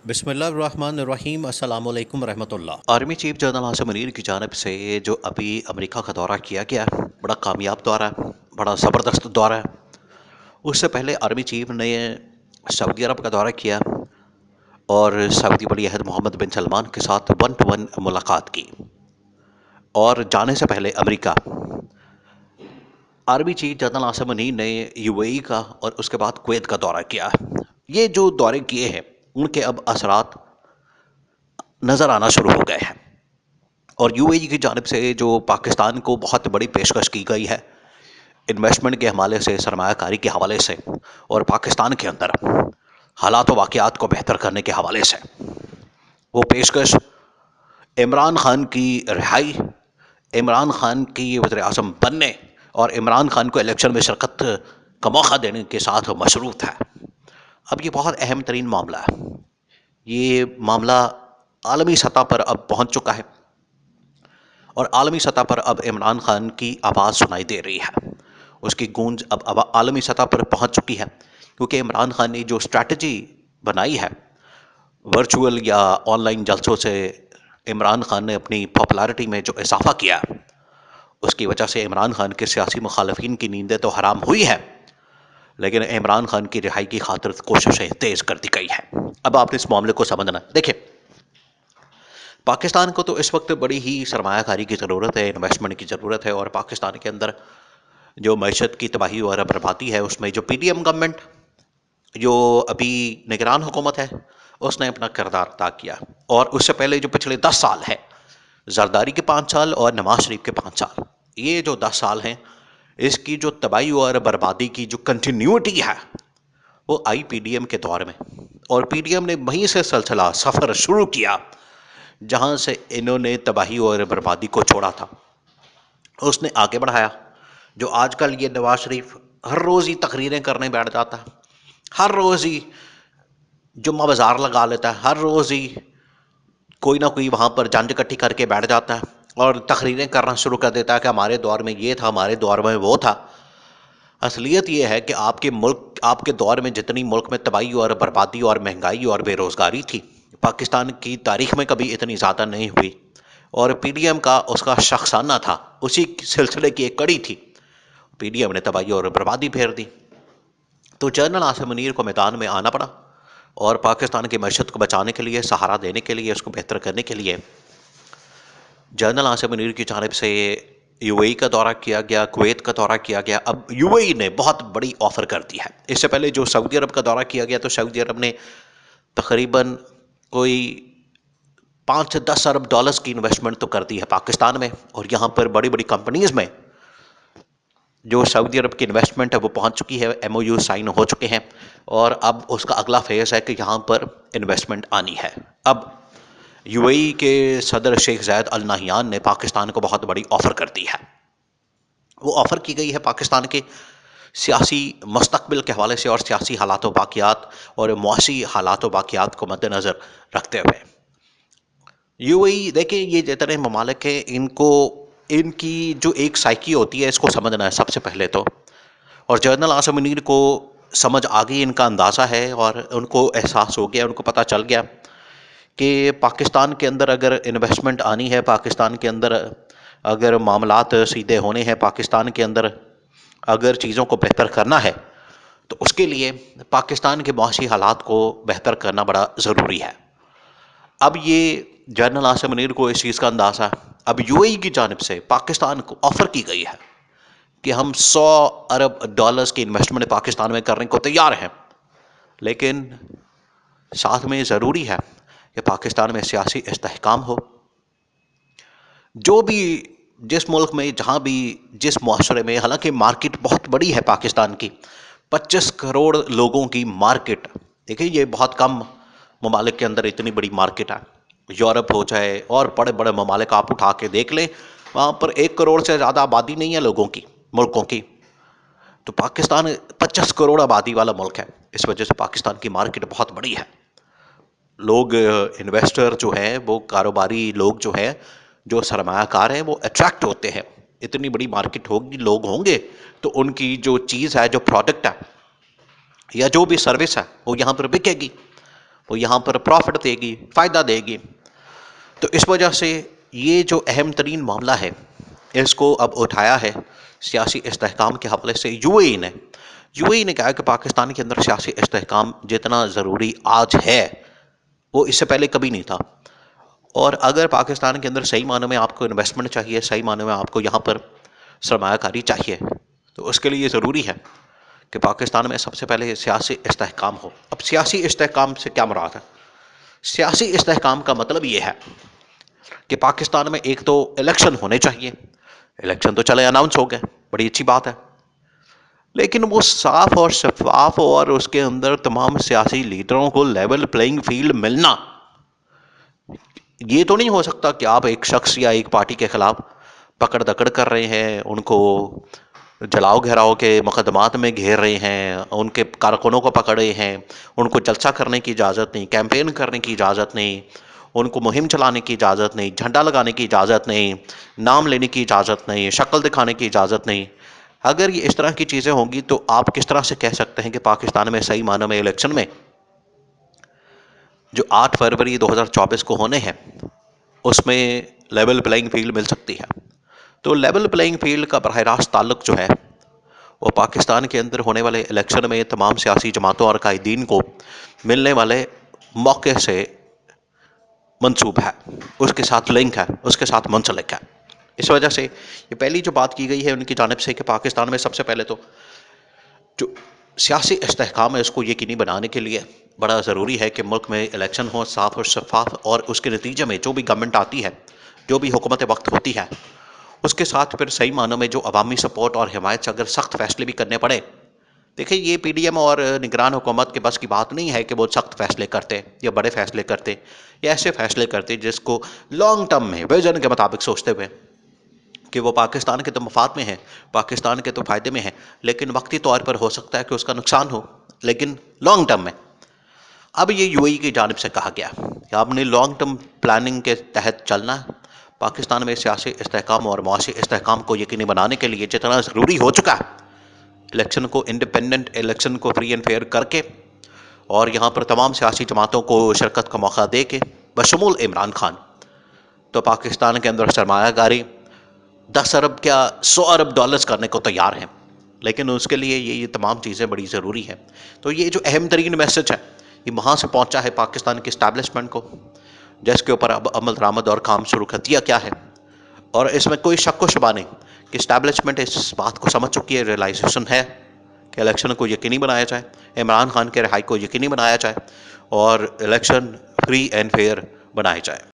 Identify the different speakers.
Speaker 1: बिस्मिल्लाहिर्रहमानिर्रहीम अस्सलाम वालेकुम रहमतुल्लाह।
Speaker 2: Army chief general Asim Munir की जानिब से जो अभी अमेरिका का दौरा किया गया है, बड़ा कामयाब दौरा है, बड़ा ज़बरदस्त दौरा है। उससे पहले आर्मी चीफ ने सऊदी अरब का दौरा किया और सऊदी वली अहद मोहम्मद बिन सलमान के साथ 1-to-1 मुलाकात की। और जाने से पहले America army chief general Asim Munir ने यूएई का और उसके बाद कुवैत का दौरा किया। ये जो दौरे किए हैं उनके अब असरात नज़र आना शुरू हो गए हैं। और यूएई की जानिब से जो पाकिस्तान को बहुत बड़ी पेशकश की गई है इन्वेस्टमेंट के हवाले से, सरमायाकारी के हवाले से और पाकिस्तान के अंदर हालात व वाक़यात को बेहतर करने के हवाले से, वो पेशकश इमरान खान की रिहाई, इमरान खान की वज़ीर आज़म बनने और इमरान खान को इलेक्शन में शिरकत का मौका देने के साथ मशरूत है। अब ये बहुत अहम तरीन मामला है। ये मामला आलमी सतह पर अब पहुँच चुका है और आलमी सतह पर अब इमरान खान की आवाज़ सुनाई दे रही है। उसकी गूंज अब आलमी सतह पर पहुंच चुकी है, क्योंकि इमरान खान ने जो स्ट्रैटेजी बनाई है वर्चुअल या ऑनलाइन जलसों से, इमरान खान ने अपनी पॉपुलैरिटी में जो इजाफा किया, उसकी वजह से इमरान खान के सियासी मुखालफिन की नींदें तो हराम हुई है, लेकिन इमरान खान की रिहाई की खातिर कोशिशें तेज़ कर दी गई हैं। अब आपने इस मामले को समझना। देखिए, पाकिस्तान को तो इस वक्त बड़ी ही सरमायाकारी की ज़रूरत है, इन्वेस्टमेंट की ज़रूरत है। और पाकिस्तान के अंदर जो मैशत की तबाही और बर्बादी है, उसमें जो पीडीएम गवर्नमेंट जो अभी निगरान हुकूमत है, उसने अपना किरदार अदा किया। और उससे पहले जो पिछले 10 साल है, जरदारी के 5 साल और नवाज शरीफ के 5 साल, ये जो 10 साल हैं, इसकी जो तबाही और बर्बादी की जो कंटिन्यूटी है, वो आई पीडीएम के दौर में। और पीडीएम ने वहीं से सिलसिला सफ़र शुरू किया जहां से इन्होंने तबाही और बर्बादी को छोड़ा था, उसने आगे बढ़ाया। जो आजकल ये नवाज शरीफ हर रोज़ ही तकरीरें करने बैठ जाता है, हर रोज़ ही जुम्मा बाज़ार लगा लेता है, हर रोज़ ही कोई ना कोई वहाँ पर जंज इकट्ठी करके बैठ जाता है और तकरीरें करना शुरू कर देता है कि हमारे दौर में ये था, हमारे दौर में वो था। असलियत ये है कि आपके दौर में जितनी मुल्क में तबाही और बर्बादी और महंगाई और बेरोज़गारी थी, पाकिस्तान की तारीख में कभी इतनी ज़्यादा नहीं हुई। और पीडीएम का उसका शख्साना था, उसी सिलसिले की एक कड़ी थी। पीडीएम ने तबाही और बर्बादी फेर दी। तो जनरल आसिम मुनीर को मैदान में आना पड़ा और पाकिस्तान की मैशत को बचाने के लिए, सहारा देने के लिए, उसको बेहतर करने के लिए जनरल आसिम मुनीर की जानिब से यूएई का दौरा किया गया, कुवैत का दौरा किया गया। अब यूएई ने बहुत बड़ी ऑफ़र कर दी है। इससे पहले जो सऊदी अरब का दौरा किया गया, तो सऊदी अरब ने तकरीबन कोई 5 से 10 अरब डॉलर्स की इन्वेस्टमेंट तो कर दी है पाकिस्तान में। और यहाँ पर बड़ी बड़ी कंपनीज़ में जो सऊदी अरब की इन्वेस्टमेंट है वो पहुँच चुकी है, एमओयू साइन हो चुके हैं। और अब उसका अगला फेज़ है कि यहाँ पर इन्वेस्टमेंट आनी है। अब यूएई के सदर शेख ज़ायद अल नहयान ने पाकिस्तान को बहुत बड़ी ऑफ़र कर दी है। वो ऑफ़र की गई है पाकिस्तान के सियासी मुस्तकबिल के हवाले से और सियासी हालात व वाक़यात और मुआशी हालात व वाक़यात को मद्देनज़र रखते हुए। यूएई, देखिए, ये जितने ममालिक हैं, इनको इनकी जो एक साइकी होती है, इसको समझना है सबसे पहले तो। और जनरल आसिम मुनीर को समझ आ गई, इनका अंदाज़ा है और उनको एहसास हो गया, उनको पता चल गया कि पाकिस्तान के अंदर अगर इन्वेस्टमेंट आनी है, पाकिस्तान के अंदर अगर मामलात सीधे होने हैं, पाकिस्तान के अंदर अगर चीज़ों को बेहतर करना है, तो उसके लिए पाकिस्तान के मुआशी हालात को बेहतर करना बड़ा ज़रूरी है। अब ये जनरल आसिम मुनीर को इस चीज़ का अंदाज़ा है। अब यूएई की जानिब से पाकिस्तान को ऑफ़र की गई है कि हम 100 अरब डॉलर्स की इन्वेस्टमेंट पाकिस्तान में करने को तैयार हैं, लेकिन साथ में ज़रूरी है कि पाकिस्तान में सियासी इस्तेहकाम हो। जो भी जिस मुल्क में, जहाँ भी, जिस मुआशरे में, हालांकि मार्केट बहुत बड़ी है पाकिस्तान की, 25 करोड़ लोगों की मार्केट। देखिए, ये बहुत कम ममालिक के अंदर इतनी बड़ी मार्केट है। यूरोप हो जाए और बड़े बड़े ममालिक आप उठा के देख लें, वहाँ पर 1 करोड़ से ज़्यादा आबादी नहीं है लोगों की, मुल्कों की। तो पाकिस्तान 25 करोड़ आबादी वाला मुल्क है, इस वजह से पाकिस्तान की मार्केट बहुत बड़ी है। लोग, इन्वेस्टर जो हैं, वो कारोबारी लोग जो हैं, जो सरमायाकार हैं, वो अट्रैक्ट होते हैं। इतनी बड़ी मार्केट होगी, लोग होंगे, तो उनकी जो चीज़ है, जो प्रोडक्ट है या जो भी सर्विस है, वो यहाँ पर बिकेगी। वो यहाँ पर प्रॉफिट देगी, फ़ायदा देगी। तो इस वजह से ये जो अहम तरीन मामला है, इसको अब उठाया है सियासी इस्तेहकाम के हवाले से यूएई ने कहा कि पाकिस्तान के अंदर सियासी इस्तेहकाम जितना ज़रूरी आज है वो इससे पहले कभी नहीं था। और अगर पाकिस्तान के अंदर सही मानों में आपको इन्वेस्टमेंट चाहिए, सही मानों में आपको यहाँ पर सरमायाकारी चाहिए, तो उसके लिए ज़रूरी है कि पाकिस्तान में सबसे पहले सियासी इस्तेहकाम हो। अब सियासी इस्तेहकाम से क्या मुराद है? सियासी इस्तेहकाम का मतलब ये है कि पाकिस्तान में एक तो इलेक्शन होने चाहिए। इलेक्शन तो चले अनाउंस हो गए, बड़ी अच्छी बात है, लेकिन वो साफ और शफाफ और उसके अंदर तमाम सियासी लीडरों को लेवल प्लेइंग फील्ड मिलना। ये तो नहीं हो सकता कि आप एक शख्स या एक पार्टी के खिलाफ पकड़ दकड़ कर रहे हैं, उनको जलाओ घेराव के मुकदमात में घेर रहे हैं, उनके कारकुनों को पकड़ रहे हैं, उनको जलसा करने की इजाज़त नहीं, कैंपेन करने की इजाज़त नहीं, उनको मुहिम चलाने की इजाज़त नहीं, झंडा लगाने की इजाज़त नहीं, नाम लेने की इजाज़त नहीं, शक्ल दिखाने की इजाज़त नहीं। अगर ये इस तरह की चीज़ें होंगी तो आप किस तरह से कह सकते हैं कि पाकिस्तान में सही मानों में इलेक्शन में जो 8 फरवरी 2024 को होने हैं उसमें लेवल प्लेइंग फील्ड मिल सकती है? तो लेवल प्लेइंग फील्ड का बरह रास्त ताल्लुक जो है वो पाकिस्तान के अंदर होने वाले इलेक्शन में तमाम सियासी जमातों और कायदीन को मिलने वाले मौके से मंसूब है, उसके साथ लिंक है, उसके साथ मुंसलिक है। इस वजह से ये पहली जो बात की गई है उनकी जानिब से कि पाकिस्तान में सबसे पहले तो जो सियासी इस्तेहकाम है उसको यकीनी बनाने के लिए बड़ा ज़रूरी है कि मुल्क में इलेक्शन हो साफ और शफाफ, और उसके नतीजे में जो भी गवर्नमेंट आती है, जो भी हुकूमत वक्त होती है, उसके साथ फिर सही मानों में जो अवामी सपोर्ट और हिमायत से अगर सख्त फैसले भी करने पड़े। देखिए, ये पीडीएम और निगरान हुकूमत के बस की बात नहीं है कि वो सख्त फैसले करते या बड़े फैसले करते या ऐसे फैसले करते जिसको लॉन्ग टर्म में विजन के मुताबिक सोचते हुए कि वो पाकिस्तान के तो मफाद में है, पाकिस्तान के तो फ़ायदे में है, लेकिन वक्ती तौर पर हो सकता है कि उसका नुकसान हो, लेकिन लॉन्ग टर्म में। अब ये यूएई की जानिब से कहा गया कि आपने लॉन्ग टर्म प्लानिंग के तहत चलना है। पाकिस्तान में सियासी इस्तेहकाम और मुआशी इस्तेहकाम को यकीनी बनाने के लिए जितना ज़रूरी हो चुका है, इलेक्शन को इंडिपेंडेंट इलेक्शन को फ्री एंड फेयर करके और यहाँ पर तमाम सियासी जमातों को शिरकत का मौका दे के बशमूल इमरान खान, तो पाकिस्तान के अंदर सरमायाकारी 10 अरब क्या 100 अरब डॉलर्स करने को तैयार हैं, लेकिन उसके लिए ये तमाम चीज़ें बड़ी ज़रूरी हैं। तो ये जो अहम तरीन मैसेज है ये वहाँ से पहुँचा है पाकिस्तान की इस्टेब्लिशमेंट को, जिसके ऊपर अब अमल दरामद और काम शुरू कर दिया क्या है। और इसमें कोई शक व शुबा नहीं कि इस्टेब्लिशमेंट इस बात को समझ चुकी है, रियलाइजेशन है कि इलेक्शन को यकीनी बनाया जाए, इमरान खान के रिहाई को यकीनी बनाया जाए और इलेक्शन फ्री एंड फेयर बनाए जाए।